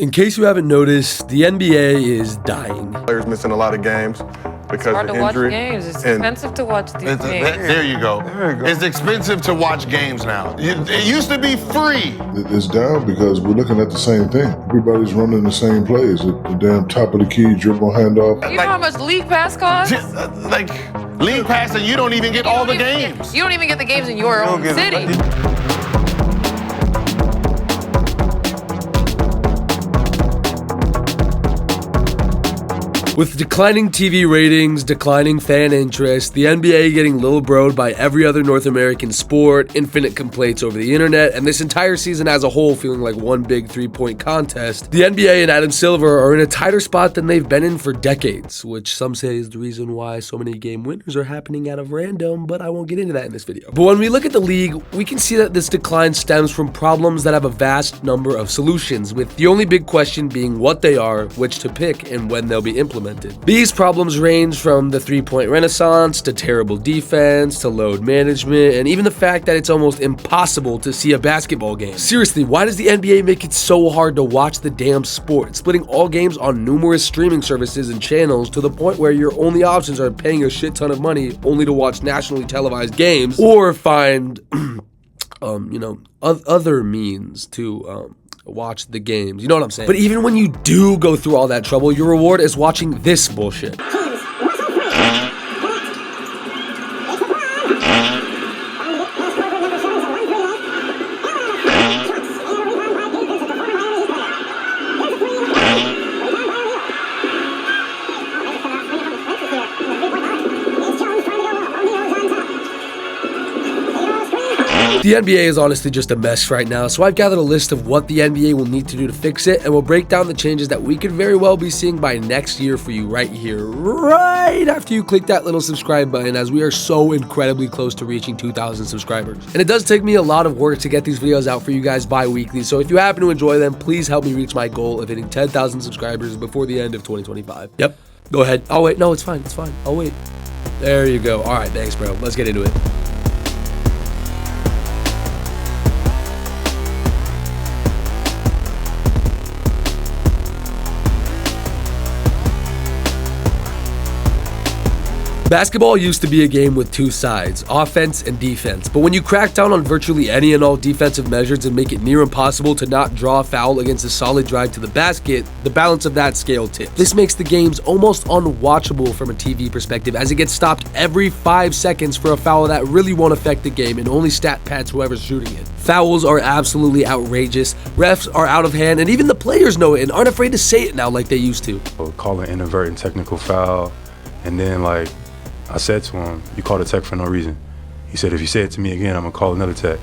In case you haven't noticed, the NBA is dying. Players missing a lot of games because of injury. It's hard to watch games. It's expensive to watch these games. There you go. It's expensive to watch games now. It used to be free. It's down because we're looking at the same thing. Everybody's running the same plays. The damn top of the key, dribble handoff. You know how much league pass costs? Like, league pass and you don't even get all the games. You don't even get the games in your own city. With declining TV ratings, declining fan interest, the NBA getting little broed by every other North American sport, infinite complaints over the internet, and this entire season as a whole feeling like one big three-point contest, the NBA and Adam Silver are in a tighter spot than they've been in for decades, which some say is the reason why so many game winners are happening out of random, but I won't get into that in this video. But when we look at the league, we can see that this decline stems from problems that have a vast number of solutions, with the only big question being what they are, which to pick, and when they'll be implemented. These problems range from the three-point renaissance to terrible defense to load management and even the fact that it's almost impossible to see a basketball game. Seriously, why does the NBA make it so hard to watch the damn sport, splitting all games on numerous streaming services and channels to the point where your only options are paying a shit ton of money only to watch nationally televised games or find other means to watch the games, you know what I'm saying? But even when you do go through all that trouble, your reward is watching this bullshit. The NBA is honestly just a mess right now, so I've gathered a list of what the NBA will need to do to fix it, and we'll break down the changes that we could very well be seeing by next year for you right here, right after you click that little subscribe button, as we are so incredibly close to reaching 2,000 subscribers. And it does take me a lot of work to get these videos out for you guys bi-weekly, so if you happen to enjoy them, please help me reach my goal of hitting 10,000 subscribers before the end of 2025. Yep, go ahead. I'll wait. No, it's fine. It's fine. I'll wait. There you go. All right, thanks, bro. Let's get into it. Basketball used to be a game with two sides, offense and defense, but when you crack down on virtually any and all defensive measures and make it near impossible to not draw a foul against a solid drive to the basket, the balance of that scale tips. This makes the games almost unwatchable from a TV perspective, as it gets stopped every 5 seconds for a foul that really won't affect the game and only stat pads whoever's shooting it. Fouls are absolutely outrageous, refs are out of hand, and even the players know it and aren't afraid to say it now like they used to. Call an inadvertent technical foul, and then I said to him, you called a tech for no reason. He said, if you say it to me again, I'm gonna call another tech.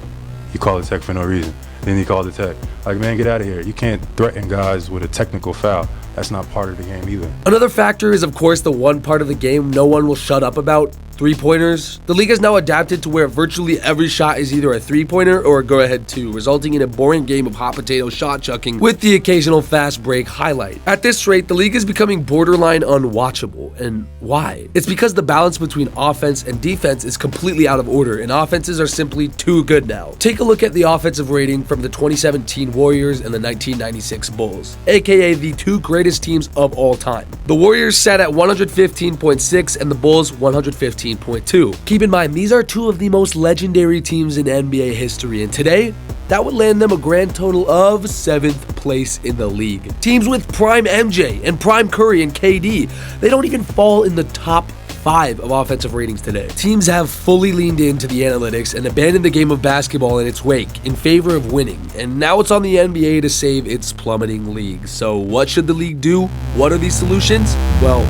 You call a tech for no reason. Then he called the tech. Like, man, get out of here. You can't threaten guys with a technical foul. That's not part of the game either. Another factor is, of course, the one part of the game no one will shut up about, three-pointers. The league has now adapted to where virtually every shot is either a three-pointer or a go-ahead two, resulting in a boring game of hot potato shot chucking with the occasional fast break highlight. At this rate, the league is becoming borderline unwatchable. And why? It's because the balance between offense and defense is completely out of order, and offenses are simply too good now. Take a look at the offensive rating from the 2017 Warriors and the 1996 Bulls, aka the two greatest teams of all time. The Warriors sat at 115.6 and the Bulls 115.2. Keep in mind, these are two of the most legendary teams in NBA history, and today, that would land them a grand total of 7th place in the league. Teams with prime MJ and prime Curry and KD, they don't even fall in the top 5 of offensive ratings today. Teams have fully leaned into the analytics and abandoned the game of basketball in its wake in favor of winning, and now it's on the NBA to save its plummeting league. So what should the league do? What are these solutions? Well,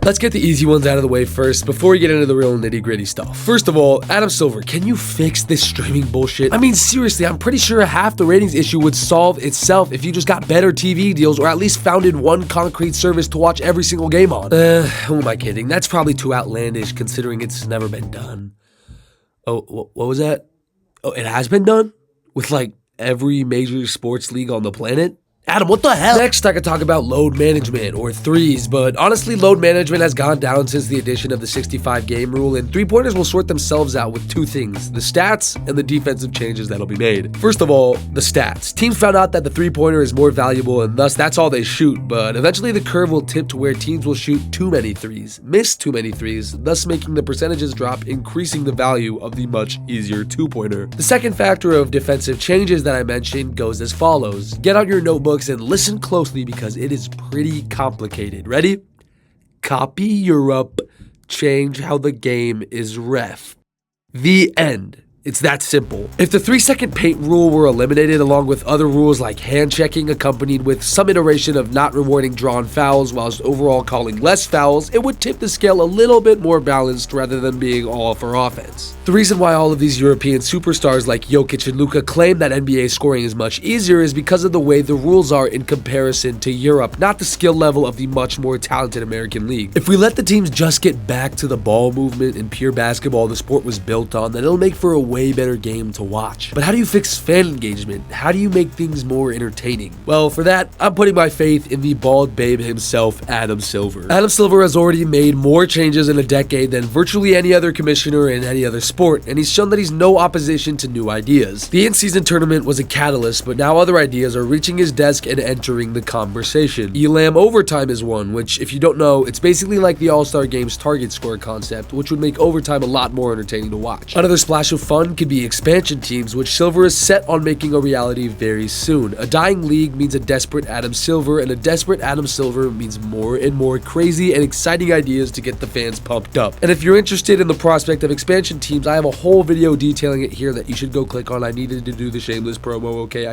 let's get the easy ones out of the way first before we get into the real nitty-gritty stuff. First of all, Adam Silver, can you fix this streaming bullshit? I mean, seriously, I'm pretty sure half the ratings issue would solve itself if you just got better TV deals or at least founded one concrete service to watch every single game on. Who am I kidding? That's probably too outlandish considering it's never been done. Oh, what was that? Oh, it has been done? With like every major sports league on the planet? Adam, what the hell? Next, I could talk about load management, or threes, but honestly, load management has gone down since the addition of the 65 game rule, and three-pointers will sort themselves out with two things: the stats and the defensive changes that'll be made. First of all, the stats. Teams found out that the three-pointer is more valuable, and thus that's all they shoot, but eventually the curve will tip to where teams will shoot too many threes, miss too many threes, thus making the percentages drop, increasing the value of the much easier two-pointer. The second factor of defensive changes that I mentioned goes as follows. Get out your notebooks and listen closely because it is pretty complicated. Ready? Copy Europe, change how the game is ref. The end. It's that simple. If the 3-second paint rule were eliminated along with other rules like hand checking accompanied with some iteration of not rewarding drawn fouls whilst overall calling less fouls, it would tip the scale a little bit more balanced rather than being all for offense. The reason why all of these European superstars like Jokic and Luka claim that NBA scoring is much easier is because of the way the rules are in comparison to Europe, not the skill level of the much more talented American league. If we let the teams just get back to the ball movement and pure basketball the sport was built on, then it'll make for a way better game to watch. But how do you fix fan engagement? How do you make things more entertaining? Well, for that, I'm putting my faith in the bald babe himself, Adam Silver. Adam Silver has already made more changes in a decade than virtually any other commissioner in any other sport, and he's shown that he's no opposition to new ideas. The in-season tournament was a catalyst, but now other ideas are reaching his desk and entering the conversation. Elam overtime is one, which, if you don't know, it's basically like the All-Star Games target score concept, which would make overtime a lot more entertaining to watch. Another splash of fun could be expansion teams, which Silver is set on making a reality very soon. A dying league means a desperate Adam Silver, and a desperate Adam Silver means more and more crazy and exciting ideas to get the fans pumped up. And if you're interested in the prospect of expansion teams, I have a whole video detailing it here that you should go click on. I needed to do the shameless promo, okay?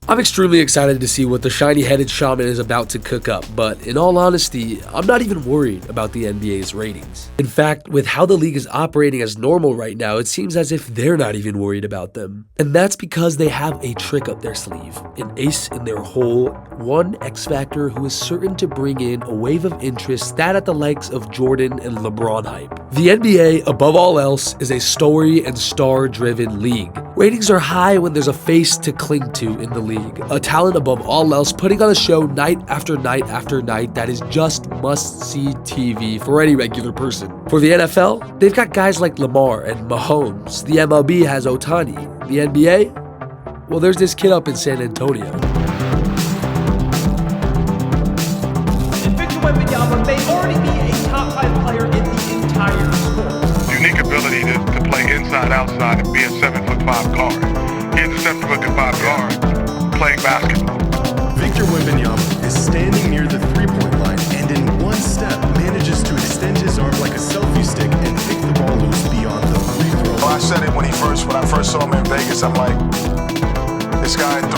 I'm extremely excited to see what the shiny-headed shaman is about to cook up, but in all honesty, I'm not even worried about the NBA's ratings. In fact, with how the league is operating as normal right now, it seems as if they're not even worried about them. And that's because they have a trick up their sleeve, an ace in their hole, one X factor who is certain to bring in a wave of interest that at the likes of Jordan and LeBron hype. The NBA, above all else, is a story and star-driven league. Ratings are high when there's a face to cling to in the league, a talent above all else putting on a show night after night after night that is just must-see TV for any regular person. For the NFL, they've got guys like Lamar and Mahomes. The MLB has Ohtani. The NBA? Well, there's this kid up in San Antonio. And Victor Wembanyama may already be a top 5 player in the entire sport. Unique ability to play inside, outside, and be a 7'5" guard. He's a 7'5" guard playing basketball. Victor Wembanyama is standing near the three-point line and in one step manages to extend his arm like a selfie stick and pick the ball loose beyond the free throw. Well, I said it when I first saw him in Vegas. I'm like, this guy in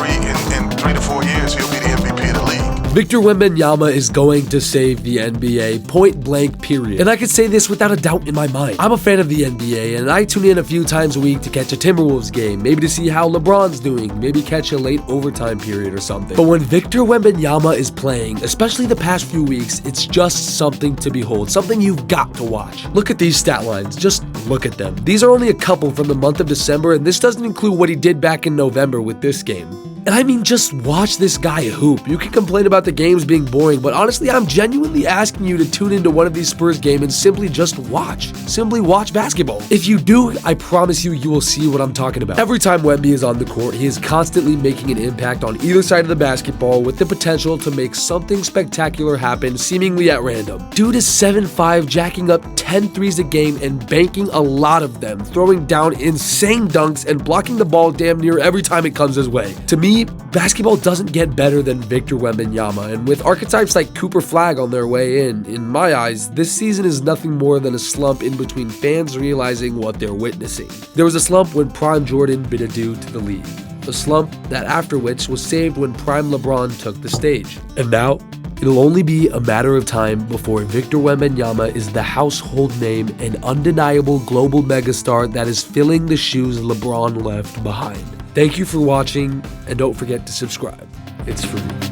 3 to 4 years, he'll be the MVP of the league. Victor Wembanyama is going to save the NBA, point blank period. And I can say this without a doubt in my mind. I'm a fan of the NBA, and I tune in a few times a week to catch a Timberwolves game, maybe to see how LeBron's doing, maybe catch a late overtime period or something. But when Victor Wembanyama is playing, especially the past few weeks, it's just something to behold, something you've got to watch. Look at these stat lines, just look at them. These are only a couple from the month of December, and this doesn't include what he did back in November with this game. And I mean, just watch this guy hoop. You can complain about the games being boring, but honestly, I'm genuinely asking you to tune into one of these Spurs games and simply just watch. Simply watch basketball. If you do, I promise you, you will see what I'm talking about. Every time Wemby is on the court, he is constantly making an impact on either side of the basketball with the potential to make something spectacular happen seemingly at random. Dude is 7'5", jacking up 10 threes a game and banking a lot of them, throwing down insane dunks and blocking the ball damn near every time it comes his way. To me, basketball doesn't get better than Victor Wembanyama, and with archetypes like Cooper Flagg on their way in my eyes, this season is nothing more than a slump in between fans realizing what they're witnessing. There was a slump when prime Jordan bid adieu to the league, a slump that after which was saved when prime LeBron took the stage. And now, it'll only be a matter of time before Victor Wembanyama is the household name and undeniable global megastar that is filling the shoes LeBron left behind. Thank you for watching, and don't forget to subscribe. It's free.